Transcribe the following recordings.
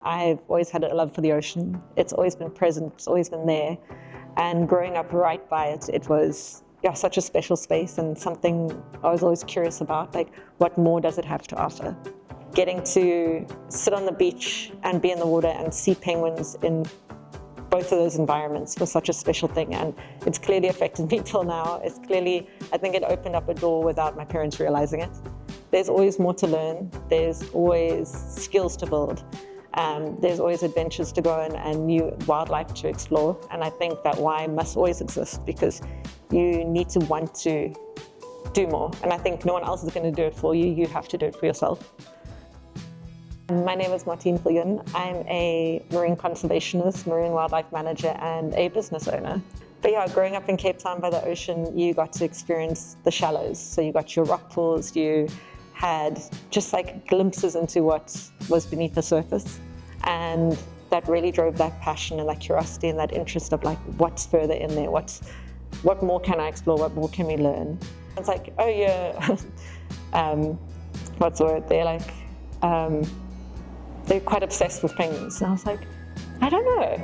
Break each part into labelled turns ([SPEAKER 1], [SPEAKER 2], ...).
[SPEAKER 1] I've always had a love for the ocean. It's always been present, it's always been there. And growing up right by it, it was such a special space and something I was always curious about, like what more does it have to offer? Getting to sit on the beach and be in the water and see penguins in both of those environments was such a special thing, and it's clearly affected me till now. It's clearly, I think it opened up a door without my parents realizing it. There's always more to learn, there's always skills to build. There's always adventures to go on and new wildlife to explore, and I think that why must always exist, because you need to want to do more, and I think no one else is going to do it for you, you have to do it for yourself. My name is Martine Viljoen. I'm a marine conservationist, marine wildlife manager, and a business owner. But yeah, growing up in Cape Town by the ocean, you got to experience the shallows. So you got your rock pools, you had just like glimpses into what was beneath the surface. And that really drove that passion and that curiosity and that interest of like, what's further in there? What more can I explore? What more can we learn? It's like, oh yeah, what's the word? They're quite obsessed with penguins. And I was like, I don't know,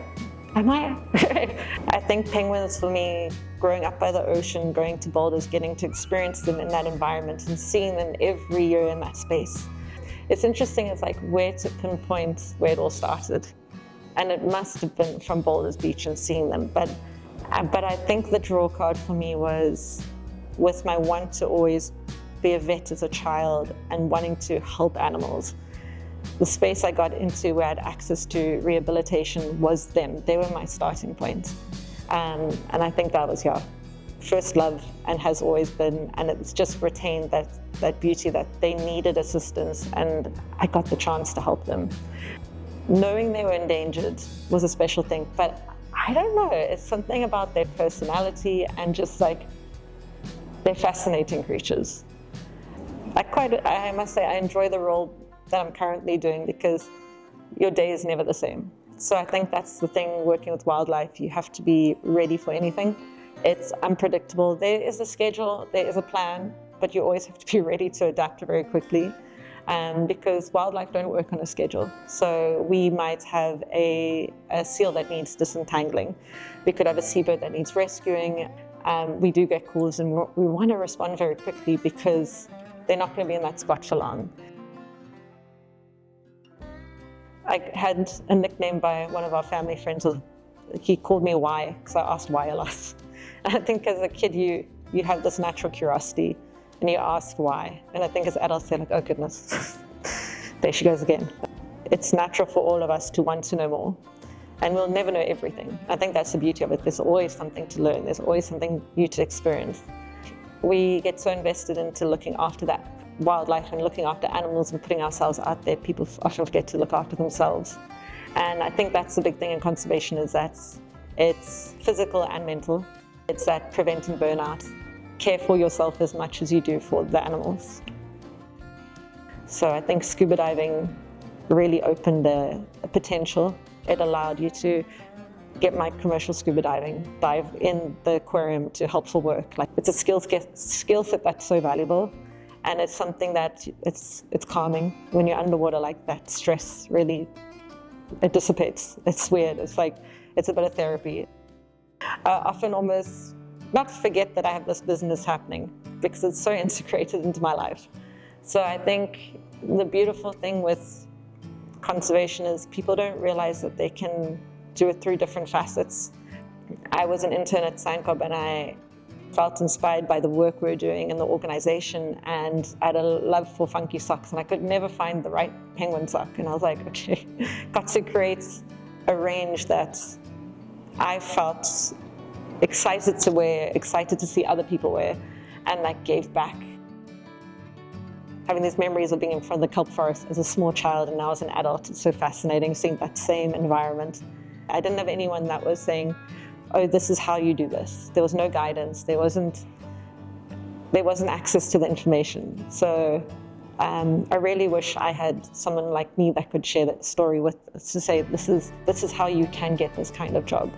[SPEAKER 1] am I? I think penguins for me, growing up by the ocean, going to boulders, getting to experience them in that environment and seeing them every year in that space. It's interesting, it's like where to pinpoint where it all started. And it must have been from Boulders Beach and seeing them. But I think the draw card for me was with my want to always be a vet as a child and wanting to help animals. The space I got into where I had access to rehabilitation was them. They were my starting point. And I think that was, first love and has always been, and it's just retained that beauty that they needed assistance and I got the chance to help them. Knowing they were endangered was a special thing, but I don't know, it's something about their personality and just like, they're fascinating creatures. I must say, I enjoy the role that I'm currently doing because your day is never the same. So I think that's the thing working with wildlife, you have to be ready for anything. It's unpredictable. There is a schedule, there is a plan, but you always have to be ready to adapt very quickly. Because wildlife don't work on a schedule. So we might have a seal that needs disentangling. We could have a seabird that needs rescuing. We do get calls and we want to respond very quickly because they're not going to be in that spot for long. I had a nickname by one of our family friends. He called me Why, because I asked why a lot. And I think as a kid, you have this natural curiosity and you ask why. And I think as adults, they're like, oh goodness, there she goes again. It's natural for all of us to want to know more. And we'll never know everything. I think that's the beauty of it. There's always something to learn. There's always something new to experience. We get so invested into looking after that wildlife and looking after animals and putting ourselves out there, people often forget to look after themselves. And I think that's the big thing in conservation is that it's physical and mental. It's that preventing burnout. Care for yourself as much as you do for the animals. So I think scuba diving really opened a potential. It allowed you to get my commercial scuba diving, dive in the aquarium to helpful work. Like it's a skill set that's so valuable. And it's something that it's calming. When you're underwater, like that stress really, it dissipates. It's weird. It's like, it's a bit of therapy. I often almost not forget that I have this business happening because it's so integrated into my life. So I think the beautiful thing with conservation is people don't realize that they can do it through different facets. I was an intern at Scuba.com and I felt inspired by the work we were doing in the organization, and I had a love for funky socks and I could never find the right penguin sock, and I was like, okay, got to create a range that I felt excited to wear, excited to see other people wear, and like gave back. Having these memories of being in front of the kelp forest as a small child and now as an adult, it's so fascinating seeing that same environment. I didn't have anyone that was saying, oh, this is how you do this. There was no guidance. There wasn't access to the information. So I really wish I had someone like me that could share that story with us to say, this is how you can get this kind of job.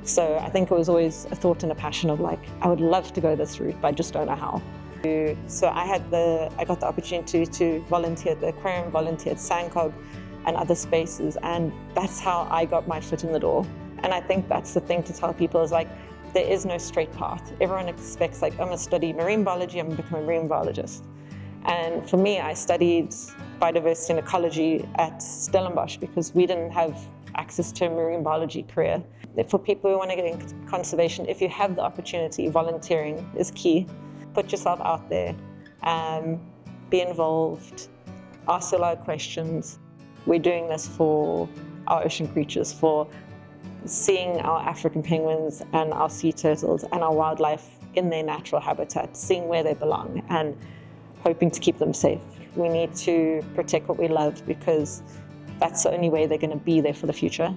[SPEAKER 1] So I think it was always a thought and a passion of like, I would love to go this route, but I just don't know how. So I got the opportunity to volunteer at the aquarium, volunteer at Sandcob, and other spaces. And that's how I got my foot in the door. And I think that's the thing to tell people is like, there is no straight path. Everyone expects like, I'm gonna study marine biology, I'm gonna become a marine biologist. And for me, I studied biodiversity and ecology at Stellenbosch because we didn't have access to a marine biology career. For people who want to get into conservation, if you have the opportunity, volunteering is key. Put yourself out there, be involved, ask a lot of questions. We're doing this for our ocean creatures, for seeing our African penguins and our sea turtles and our wildlife in their natural habitat, seeing where they belong and hoping to keep them safe. We need to protect what we love because that's the only way they're going to be there for the future.